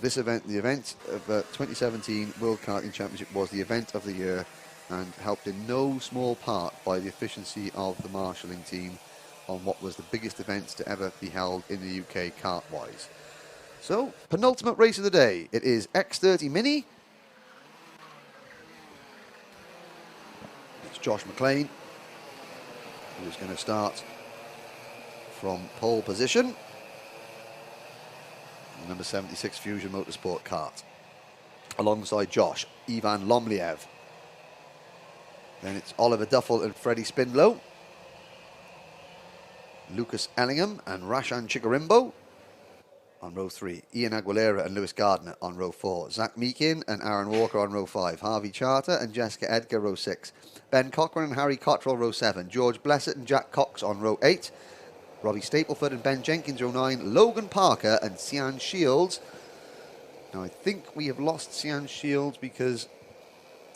this event, the event of 2017 World Karting Championship, was the event of the year and helped in no small part by the efficiency of the marshalling team on what was the biggest event to ever be held in the UK kart-wise. So, penultimate race of the day. It is X30 Mini. It's Josh McLean, who's going to start from pole position. Number 76 Fusion Motorsport kart. Alongside Josh, Ivan Lomliev. Then it's Oliver Duffel and Freddie Spindlow. Lucas Ellingham and Rashan Chikarimbo on row 3. Ian Aguilera and Lewis Gardner on row 4. Zach Meakin and Aaron Walker on row 5. Harvey Charter and Jessica Edgar, row 6. Ben Cochran and Harry Cottrell, row 7. George Blessett and Jack Cox on row 8. Robbie Stapleford and Ben Jenkins, row 9. Logan Parker and Sian Shields. Now, I think we have lost Sian Shields because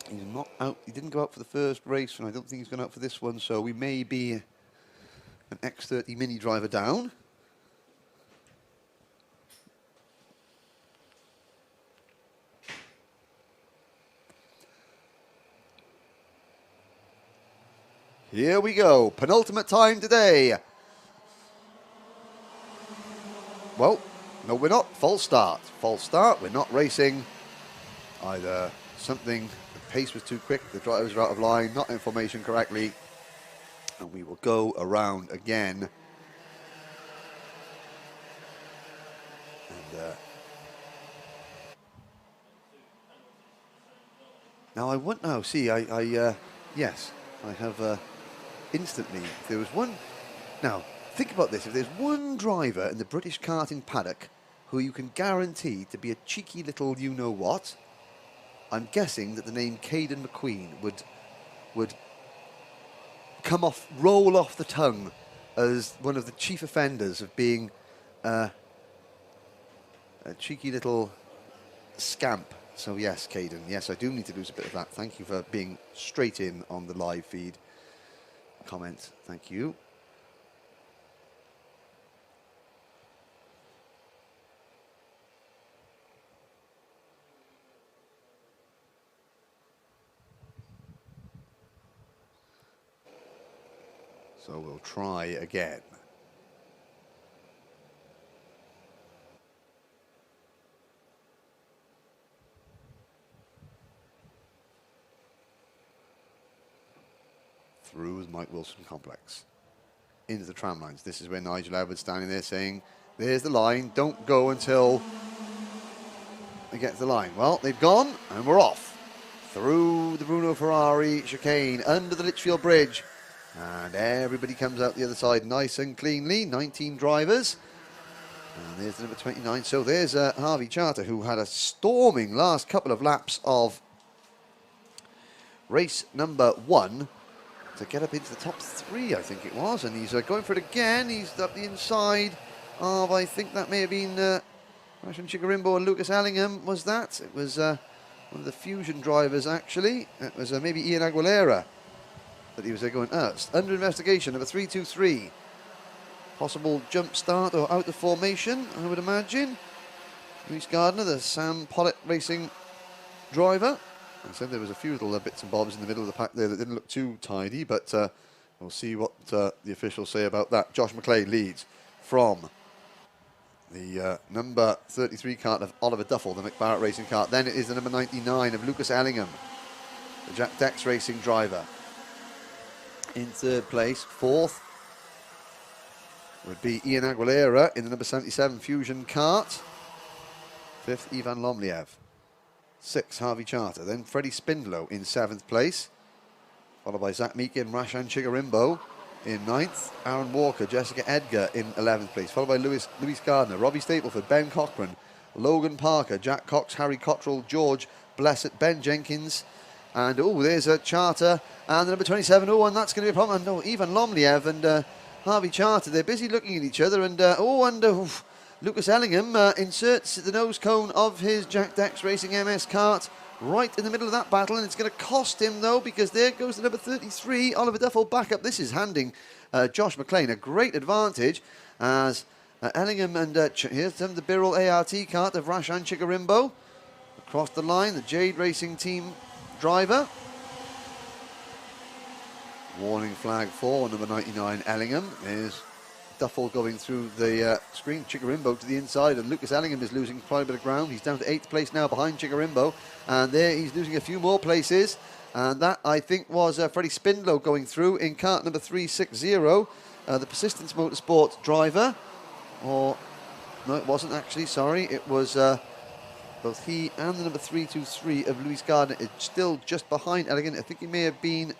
he's not out. He didn't go out for the first race, and I don't think he's going out for this one, so we may be an X30 Mini driver down. Here we go. Penultimate time today. Well, no, we're not. False start. False start. We're not racing. Either something, the pace was too quick, the drivers are out of line, not in formation correctly. And we will go around again. And now I want, now see, yes, I have instantly, if there was one, now, think about this. If there's one driver in the British karting paddock who you can guarantee to be a cheeky little you-know-what, I'm guessing that the name Caden McQueen would come off, roll off the tongue as one of the chief offenders of being a cheeky little scamp. So yes, Caden, yes, I do need to lose a bit of that. Thank you for being straight in on the live feed comment. Thank you. So we'll try again. Through the Mike Wilson complex. Into the tram lines. This is where Nigel Edwards standing there saying, there's the line, don't go until they get to the line. Well, they've gone and we're off. Through the Bruno Ferrari chicane, under the Litchfield Bridge. And everybody comes out the other side nice and cleanly. 19 drivers. And there's the number 29. So there's Harvey Charter, who had a storming last couple of laps of race number 1 to get up into the top 3, I think it was. And he's going for it again. He's up the inside of, I think that may have been Rashan Chikarimbo and Lucas Ellingham, was that? It was one of the Fusion drivers, actually. It was maybe Ian Aguilera that he was there going, under investigation, number 323. Possible jump start or out of formation, I would imagine. Lewis Gardner, the Sam Pollitt Racing driver. I said there was a few little bits and bobs in the middle of the pack there that didn't look too tidy, but we'll see what the officials say about that. Josh McLean leads from the number 33 kart of Oliver Duffel, the McBarrett Racing kart. Then it is the number 99 of Lucas Ellingham, the Jack Dex Racing driver. In third place, fourth would be Ian Aguilera in the number 77 Fusion kart. Fifth, Ivan Lomliev. Sixth, Harvey Charter. Then Freddie Spindlow in 7th place, followed by Zach Meakin, Rashan Chikarimbo in 9th. Aaron Walker, Jessica Edgar in 11th place, followed by Lewis Gardner, Robbie Stapleford, Ben Cochran, Logan Parker, Jack Cox, Harry Cottrell, George Blessett, Ben Jenkins, and there's a Charter and the number 27. And that's going to be a problem. And Ivan Lomliev and Harvey Charter, they're busy looking at each other. And Lucas Ellingham inserts the nose cone of his Jack Dex Racing MS kart right in the middle of that battle, and it's going to cost him, though, because there goes the number 33, Oliver Duffel, back up. This is handing Josh McLean a great advantage as Ellingham and here's the Birrell ART kart of Rashan Chikarimbo. Across the line, the Jade Racing Team driver. Warning flag for number 99 Ellingham. There's Duffel going through the screen. Chikarimbo to the inside, and Lucas Ellingham is losing quite a bit of ground. He's down to 8th place now behind Chikarimbo, and there he's losing a few more places. And that, I think, was Freddie Spindlow going through in kart number 360, the Persistence Motorsport driver. Or, no, it wasn't actually, sorry. It was both he and the number 323 of Louis Gardner is still just behind Ellingham. I think he may have been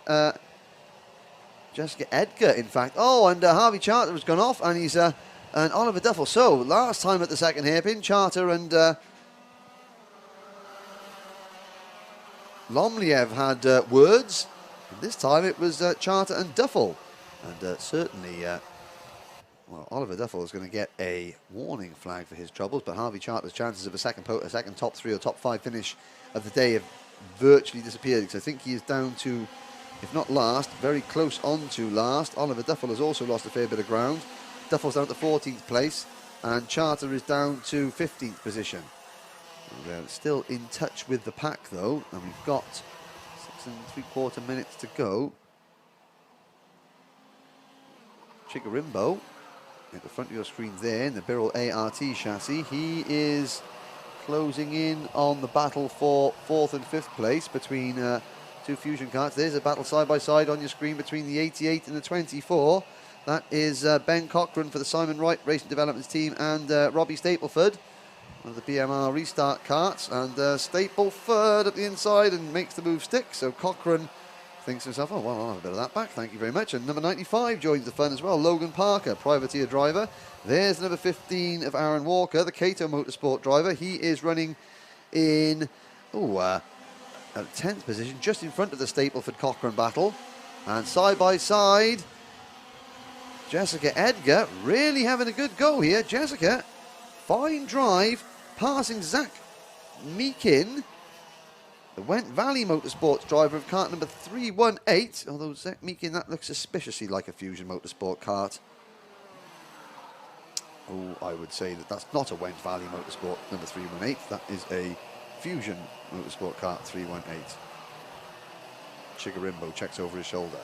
Jessica Edgar, in fact. Oh, and Harvey Charter has gone off, and he's and Oliver Duffel. So, last time at the second hairpin, Charter and Lomliev had words. And this time it was Charter and Duffel. And certainly, well, Oliver Duffel is going to get a warning flag for his troubles, but Harvey Charter's chances of a second top 3 or top 5 finish of the day have virtually disappeared, because I think he is down to, if not last, very close on to last. Oliver Duffel has also lost a fair bit of ground. Duffel's down to 14th place, and Charter is down to 15th position. They're still in touch with the pack, though, and we've got 6 3/4 minutes to go. Chikarimbo at the front of your screen there in the Birrell ART chassis. He is closing in on the battle for 4th and 5th place between two Fusion karts. There's a battle side by side on your screen between the 88 and the 24. That is Ben Cochran for the Simon Wright Racing Developments team, and Robbie Stapleford, one of the BMR restart karts, and Stapleford at the inside and makes the move stick. So Cochran thinks to himself, oh, well, I'll have a bit of that back, thank you very much. And number 95 joins the fun as well, Logan Parker, privateer driver. There's number 15 of Aaron Walker, the Cato Motorsport driver. He is running in, at 10th position, just in front of the Stapleford-Cochran battle. And side by side, Jessica Edgar really having a good go here. Jessica, fine drive, passing Zach Meakin, the Went Valley Motorsports driver of kart number 318. Although Zach Meakin, that looks suspiciously like a Fusion Motorsport kart. Oh, I would say that that's not a Went Valley Motorsport number 318. That is a Fusion Motorsport kart 318. Chikarimbo checks over his shoulder.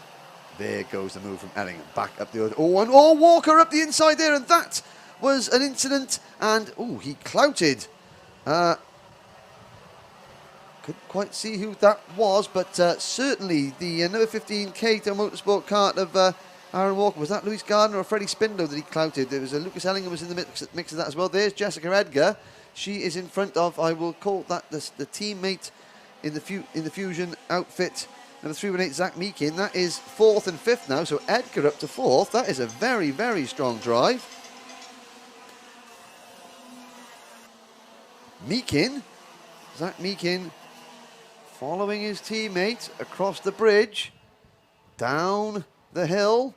There goes the move from Ellingham. Back up the other. Oh, and Walker up the inside there, and that was an incident. And he clouted. Couldn't quite see who that was, but certainly the number 15 Cato Motorsport kart of Aaron Walker. Was that Louis Gardner or Freddie Spindlow that he clouted? There was Lucas Ellingham was in the mix of that as well. There's Jessica Edgar. She is in front of, I will call that the teammate in the Fusion outfit, number 318 Zach Meakin. That is 4th and 5th now, so Edgar up to 4th. That is a very, very strong drive. Meakin, Zach Meakin, following his teammate across the bridge, down the hill,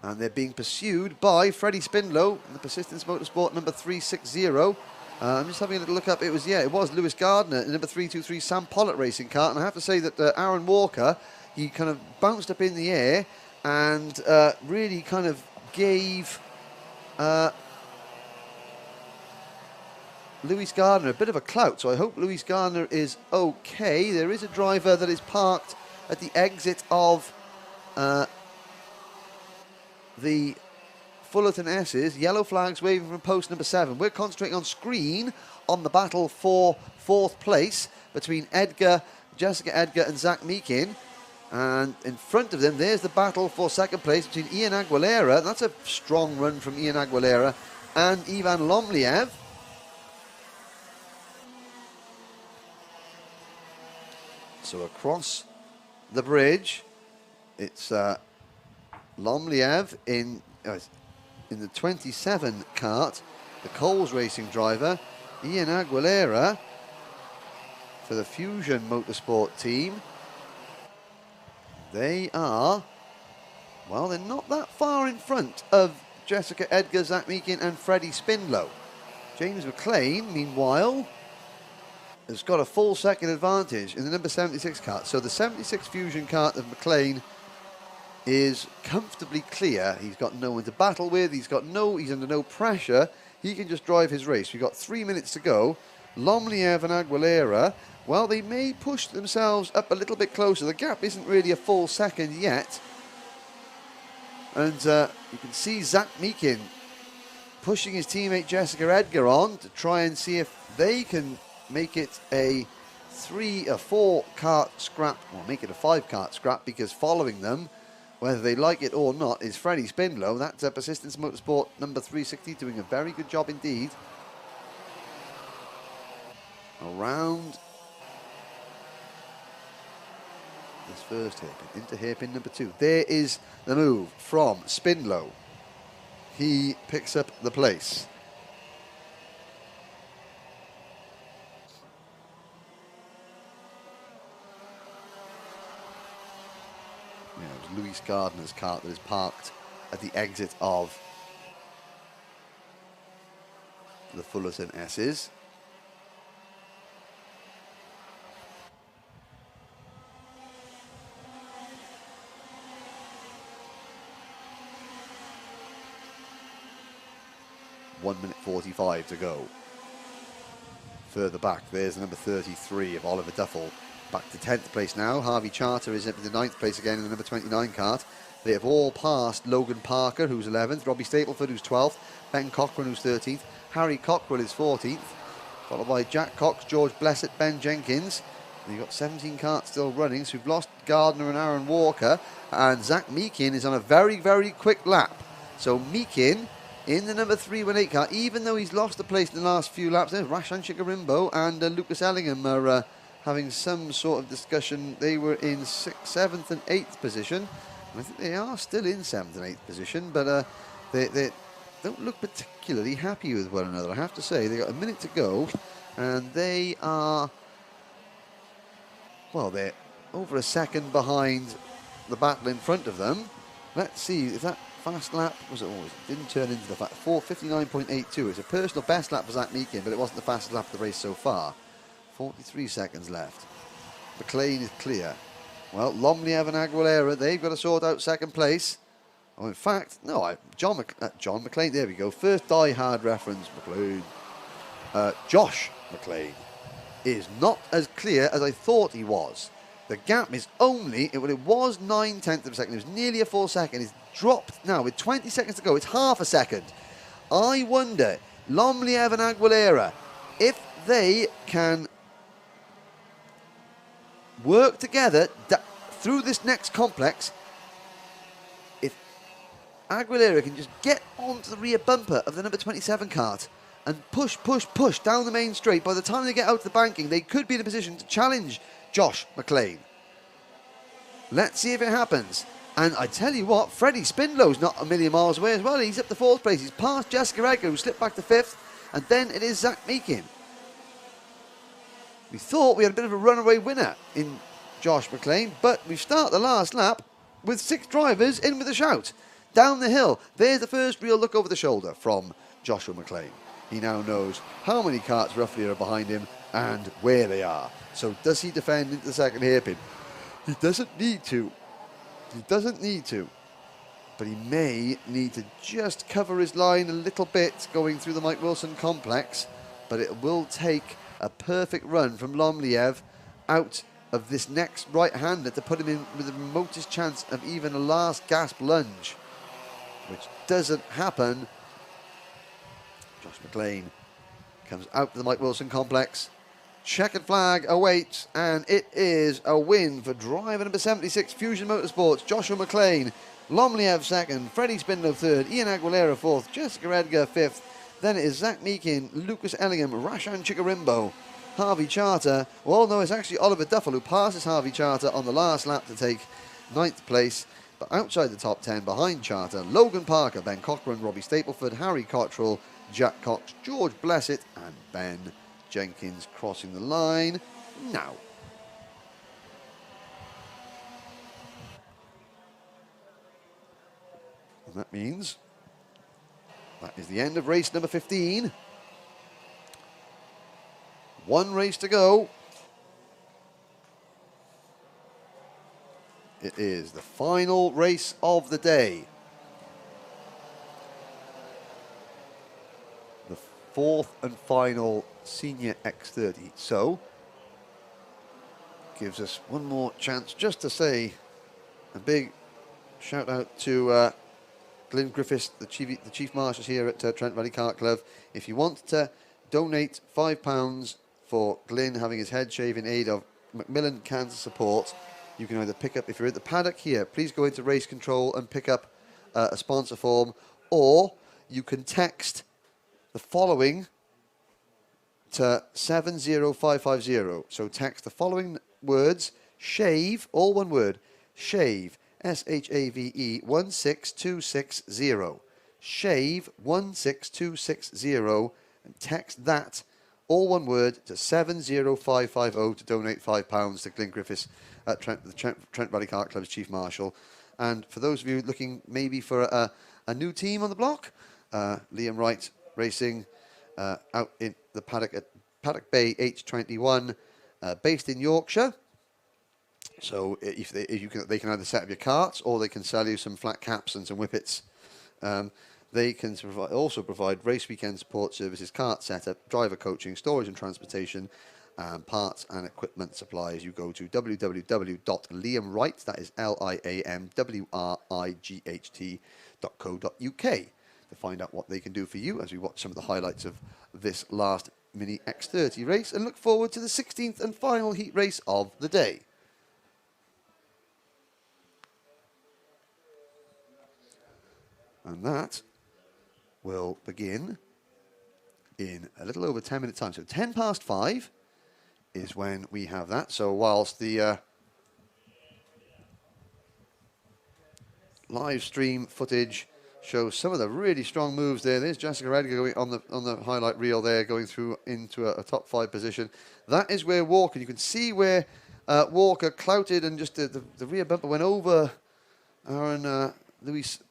and they're being pursued by Freddie Spindlow in the Persistence Motorsport number 360. I'm just having a little look up. It was Lewis Gardner in number 323 Sam Pollitt racing kart, and I have to say that Aaron Walker, he kind of bounced up in the air and really kind of gave Louis Gardner a bit of a clout, so I hope Louis Gardner is okay. There is a driver that is parked at the exit of the Fullerton S's. Yellow flags waving from post number 7. We're concentrating on screen on the battle for 4th place between Jessica Edgar and Zach Meakin. And in front of them, there's the battle for 2nd place between Ian Aguilera. That's a strong run from Ian Aguilera and Ivan Lomliev. So across the bridge, it's Lomliev in the 27 kart, the Coles Racing driver, Ian Aguilera for the Fusion Motorsport team. They are, well, they're not that far in front of Jessica Edgar, Zach Meakin and Freddie Spindlow. James McLean, meanwhile, has got a full second advantage in the number 76 kart. So the 76 Fusion kart of McLean is comfortably clear. He's got no one to battle with. He's under no pressure. he can just drive his race. We've got 3 minutes to go. Lomliev and Aguilera, well, they may push themselves up a little bit closer. The gap isn't really a full second yet. And you can see Zach Meakin pushing his teammate Jessica Edgar on to try and see if they can make it a 3 or 4 kart scrap, or make it a 5 kart scrap, because following them, whether they like it or not, is Freddie Spindlow. That's Persistence Motorsport number 360, doing a very good job indeed. Around this first hairpin, into hairpin number 2. There is the move from Spindlow. He picks up the place. Yeah, it was Luis Gardner's kart that is parked at the exit of the Fullerton S's. One minute 45 to go. Further back, there's the number 33 of Oliver Duffel. Back to 10th place now. Harvey Charter is up in the 9th place again in the number 29 kart. They have all passed Logan Parker, who's 11th, Robbie Stapleford, who's 12th, Ben Cochran, who's 13th, Harry Cockrell is 14th, followed by Jack Cox, George Blessett, Ben Jenkins. And you've got 17 karts still running, so we've lost Gardner and Aaron Walker, and Zach Meakin is on a very, very quick lap. So Meakin in the number 318 car, even though he's lost the place in the last few laps. There's Rashan Chikarimbo and Lucas Ellingham are having some sort of discussion. They were in 6th, 7th and 8th position. And I think they are still in 7th and 8th position, but they don't look particularly happy with one another, I have to say. They've got a minute to go, and they are, well, they're over a second behind the battle in front of them. Let's see if that fast lap was it always didn't turn into the 4:59.82. It's a personal best lap for Zach Meakin, but it wasn't the fastest lap of the race so far. 43 seconds left. McLean is clear. Well, Lomliev and Aguilera, they've got to sort out second place. Oh, in fact, no, John McLean, there we go. First die-hard reference, McLean. Josh McLean is not as clear as I thought he was. The gap is only, it was 9/10 of a second. It was nearly a full second. It's dropped now with 20 seconds to go. It's half a second. I wonder, Lomliev and Aguilera, if they can work together through this next complex, if Aguilera can just get onto the rear bumper of the number 27 kart and push down the main straight, by the time they get out to the banking, they could be in a position to challenge Josh McLean. Let's see if it happens. And I tell you what, Freddie Spindlow's not a million miles away as well. He's up to 4th place. He's past Jessica Edgar, who slipped back to 5th. And then it is Zach Meakin. We thought we had a bit of a runaway winner in Josh McLean, but we start the last lap with 6 drivers in with a shout. Down the hill, there's the first real look over the shoulder from Joshua McLean. He now knows how many karts roughly are behind him and where they are. So does he defend into the second hairpin? He doesn't need to. He doesn't need to. But he may need to just cover his line a little bit going through the Mike Wilson complex. But it will take a perfect run from Lomliev out of this next right-hander to put him in with the remotest chance of even a last gasp lunge, which doesn't happen. Josh McLean comes out to the Mike Wilson complex. Checkered flag awaits, and it is a win for driver number 76, Fusion Motorsports, Joshua McLean. Lomliev second, Freddie Spindler third, Ian Aguilera fourth, Jessica Edgar fifth. Then it is Zach Meakin, Lucas Ellingham, Rashan Chikarimbo, Harvey Charter. Well, no, it's actually Oliver Duffel who passes Harvey Charter on the last lap to take 9th place. But outside the top 10, behind Charter, Logan Parker, Ben Cochran, Robbie Stapleford, Harry Cottrell, Jack Cox, George Blessett, and Ben Jenkins crossing the line now. And that means that is the end of race number 15. One race to go. It is the final race of the day. The fourth and final senior X30. So, gives us one more chance just to say a big shout out to Glyn Griffiths, the chief marshals here at Trent Valley Kart Club. If you want to donate £5 for Glyn having his head shaved in aid of Macmillan Cancer Support, you can either pick up, if you're at the paddock here, please go into race control and pick up a sponsor form, or you can text the following to 70550. So text the following words: shave, all one word, shave, SHAVE 16260. Shave 16260, and text that, all one word, to 70550 to donate £5 to Glyn Griffiths at the Trent Valley Kart Club's Chief Marshal. And for those of you looking maybe for a new team on the block, Liam Wright Racing out in the paddock at Paddock Bay H21, based in Yorkshire. So they can either set up your carts, or they can sell you some flat caps and some whippets. They can also provide race weekend support services, kart setup, driver coaching, storage and transportation, parts and equipment supplies. You go to www.liamwright, that is liamwright.co.uk, to find out what they can do for you, as we watch some of the highlights of this last mini X30 race and look forward to the 16th and final heat race of the day. And that will begin in a little over 10 minutes time. So 10 past 5 is when we have that. So whilst the live stream footage shows some of the really strong moves there. There's Jessica Edgar going on the highlight reel there, going through into a top 5 position. That is where Walker, you can see where Walker clouted, and just the rear bumper went over Aaron Lewis,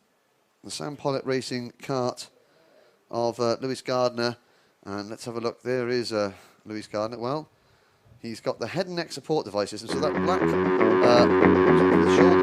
the Sam Pollitt Racing kart of Lewis Gardner. And let's have a look. There is Lewis Gardner. Well, he's got the head and neck support devices, and so that black shoulder